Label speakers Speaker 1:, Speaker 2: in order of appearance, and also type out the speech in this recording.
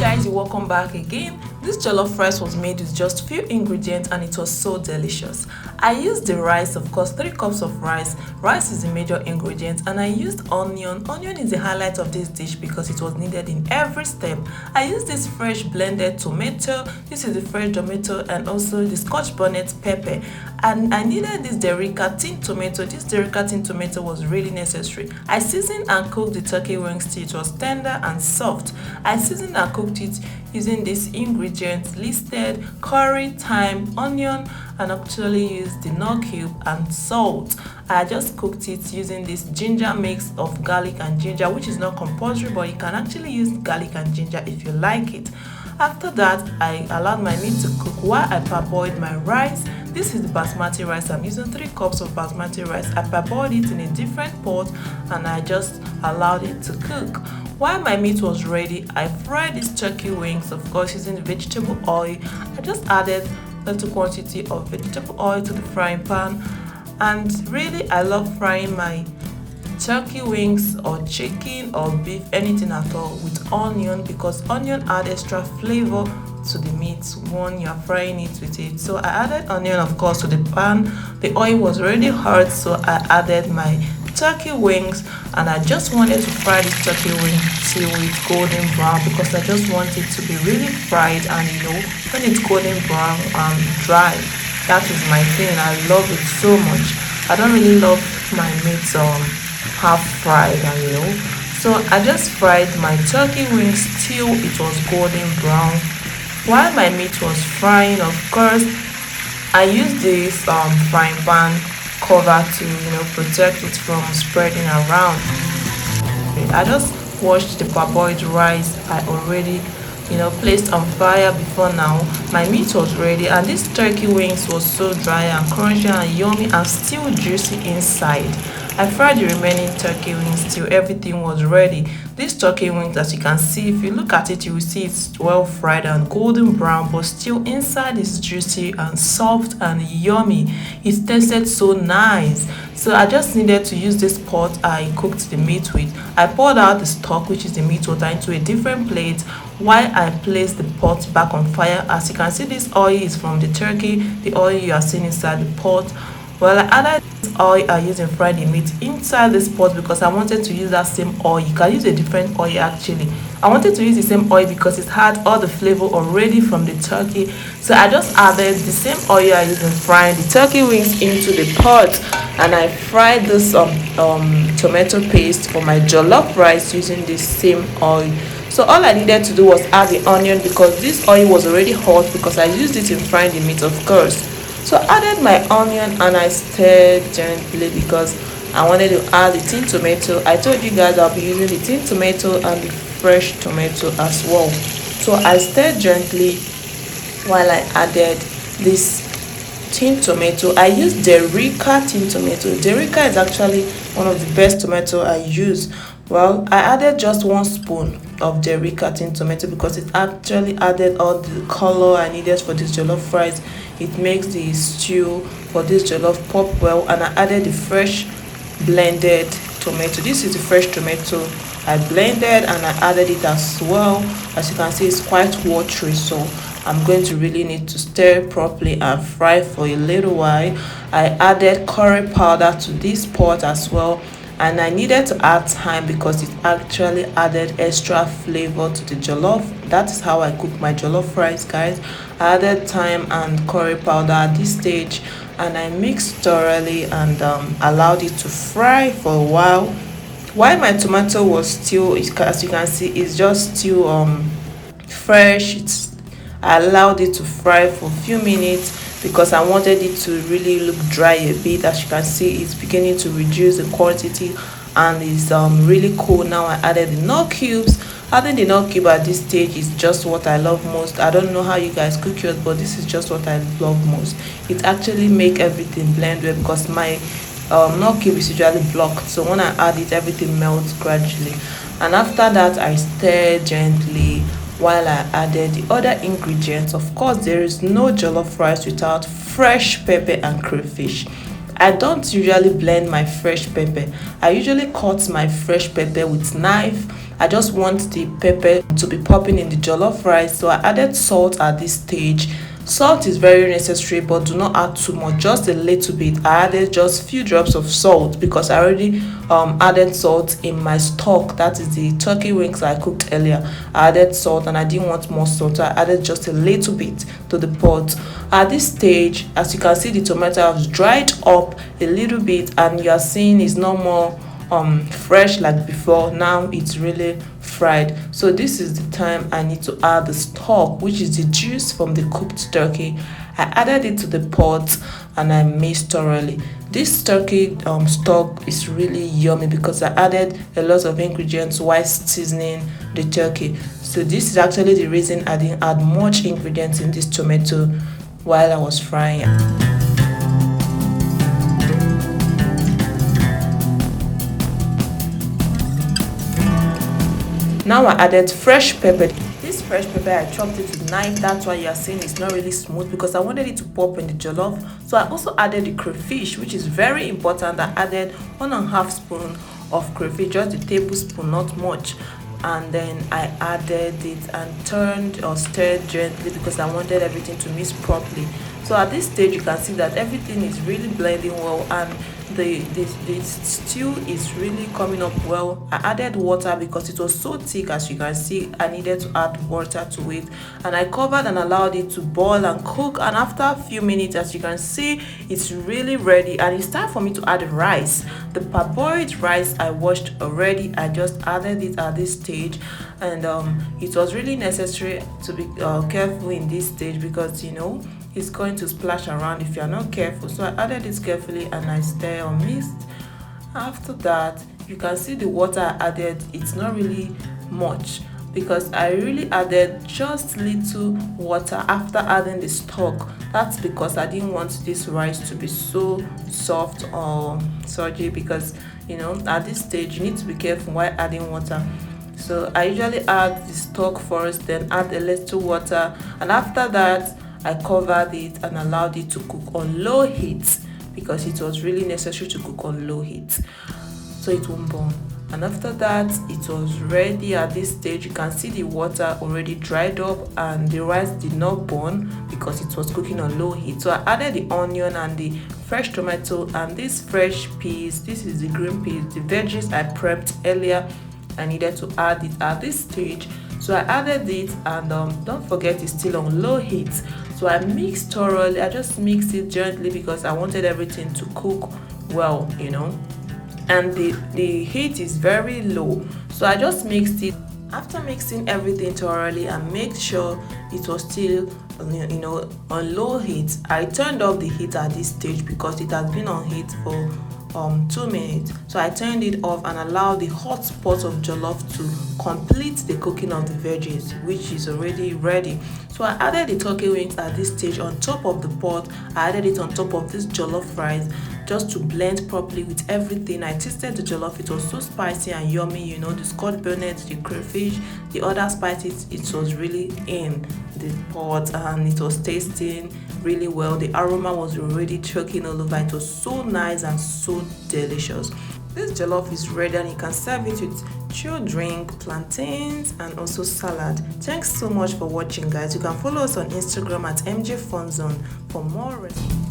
Speaker 1: guys, welcome back again. This jollof rice was made with just few ingredients and it was so delicious. I used the rice, of course, 3 cups of rice. Rice is the major ingredient, and I used onion. Onion is the highlight of this dish because it was needed in every step. I used this fresh blended tomato. This is the fresh tomato, and also the Scotch bonnet pepper. And I needed this Rica tin tomato. This Rica tin tomato was really necessary. I seasoned and cooked the turkey wings till it was tender and soft. I seasoned and cooked it using these ingredients listed: curry, thyme, onion, and actually used the knor cube and salt. I just cooked it using this ginger mix of garlic and ginger, which is not compulsory, but you can actually use garlic and ginger if you like it. After that, I allowed my meat to cook while I parboiled my rice. This is the basmati rice. I'm using 3 cups of basmati rice. I parboiled it in a different pot and I just allowed it to cook. While my meat was ready, I fried these turkey wings, of course using the vegetable oil. I just added a little quantity of vegetable oil to the frying pan, and really I love frying my turkey wings or chicken or beef, anything at all, with onion, because onion add extra flavor to the meat when you're frying it with it. So I added onion, of course, to the pan. The oil was already hot, so I added my turkey wings, and I just wanted to fry this turkey wing till it's golden brown, because I just want it to be really fried, and when it's golden brown and dry, that is my thing. I love it so much. I don't really love my meat half fried, and so I just fried my turkey wings till it was golden brown. While my meat was frying, of course, I used this frying pan cover to protect it from spreading around. I just washed the parboiled rice I already placed on fire before now. My meat was ready, and this turkey wings was so dry and crunchy and yummy and still juicy inside. I fried the remaining turkey wings till everything was ready. These turkey wings, as you can see, if you look at it, you will see it's well fried and golden brown, but still inside is juicy and soft and yummy. It tasted so nice. So I just needed to use this pot I cooked the meat with. I poured out the stock, which is the meat water, into a different plate while I placed the pot back on fire. As you can see, this oil is from the turkey, the oil you are seeing inside the pot. Well, I added this oil I used in frying the meat inside this pot because I wanted to use that same oil. You can use a different oil actually. I wanted to use the same oil because it had all the flavor already from the turkey. So I just added the same oil I used in frying the turkey wings into the pot, and I fried this tomato paste for my jollof rice using this same oil. So all I needed to do was add the onion, because this oil was already hot because I used it in frying the meat, of course. So I added my onion and I stirred gently because I wanted to add the tin tomato. I told you guys I'll be using the tin tomato and the fresh tomato as well. So I stirred gently while I added this tin tomato. I used the Rica tin tomato. The Rica is actually one of the best tomato I use. Well, I added just 1 spoon of the Rica tin tomato because it actually added all the color I needed for this jollof rice. It makes the stew for this jollof pop well. And I added the fresh blended tomato. This is the fresh tomato I blended, and I added it as well. As you can see, it's quite watery, so I'm going to really need to stir properly and fry for a little while. I added curry powder to this pot as well, and I needed to add thyme because it actually added extra flavor to the jollof. That is how I cook my jollof rice, guys. I added thyme and curry powder at this stage, and I mixed thoroughly and allowed it to fry for a while. While my tomato was still, as you can see, it's just still fresh. I allowed it to fry for a few minutes because I wanted it to really look dry a bit. As you can see, it's beginning to reduce the quantity and it's really cool. Now I added the knor cubes. Adding the knor cube at this stage is just what I love most. I don't know how you guys cook yours, but this is just what I love most. It actually make everything blend well because my knor cube is usually blocked, so when I add it, everything melts gradually. And after that, I stir gently while I added the other ingredients. Of course, there is no jollof rice without fresh pepper and crayfish. I don't usually blend my fresh pepper. I usually cut my fresh pepper with knife I just want the pepper to be popping in the jollof rice, so I added salt at this stage. Salt is very necessary, but do not add too much, just a little bit. I added just few drops of salt because I already added salt in my stock, that is the turkey wings I cooked earlier. I added salt and I didn't want more salt, so I added just a little bit to the pot. At this stage, as you can see, the tomato has dried up a little bit and you are seeing it's no more fresh like before. Now it's really fried, so this is the time I need to add the stock, which is the juice from the cooked turkey. I added it to the pot and I mixed thoroughly. This turkey stock is really yummy because I added a lot of ingredients while seasoning the turkey. So this is actually the reason I didn't add much ingredients in this tomato while I was frying it. Now I added fresh pepper. This fresh pepper I chopped it with knife, that's why you are seeing it's not really smooth because I wanted it to pop in the jollof. So I also added the crayfish, which is very important. I added 1.5 spoon of crayfish, just a tablespoon, not much. And then I added it and turned or stirred gently because I wanted everything to mix properly. So at this stage you can see that everything is really blending well and the stew is really coming up well. I added water because it was so thick, as you can see. I needed to add water to it and I covered and allowed it to boil and cook, and after a few minutes, as you can see, it's really ready and it's time for me to add rice. The parboiled rice I washed already, I just added it at this stage, and it was really necessary to be careful in this stage because it's going to splash around if you are not careful. So I added it carefully and I stir or mixed. After that, you can see the water I added, it's not really much because I really added just little water after adding the stock. That's because I didn't want this rice to be so soft or soggy because at this stage you need to be careful while adding water. So I usually add the stock first, then add a little water, and after that I covered it and allowed it to cook on low heat because it was really necessary to cook on low heat so it won't burn. And after that, it was ready. At this stage you can see the water already dried up and the rice did not burn because it was cooking on low heat. So I added the onion and the fresh tomato and this fresh peas. This is the green peas, the veggies I prepped earlier. I needed to add it at this stage, so I added it, and don't forget it's still on low heat. So I mixed thoroughly. I just mixed it gently because I wanted everything to cook well, and the heat is very low, so I just mixed it. After mixing everything thoroughly and made sure it was still on low heat, I turned off the heat at this stage because it has been on heat for 2 minutes. So I turned it off and allowed the hot pot of jollof to complete the cooking of the veggies, which is already ready. So I added the turkey wings at this stage on top of the pot. I added it on top of this jollof rice just to blend properly with everything. I tasted the jollof, it was so spicy and yummy. The Scotch bonnet, the crayfish, the other spices, it was really in the pot and it was tasting really well. The aroma was already choking all over. It was so nice and so delicious. This jollof is ready and you can serve it with chilled drink, plantains, and also salad. Thanks so much for watching, guys. You can follow us on Instagram at MJ Fun Zone for more recipes.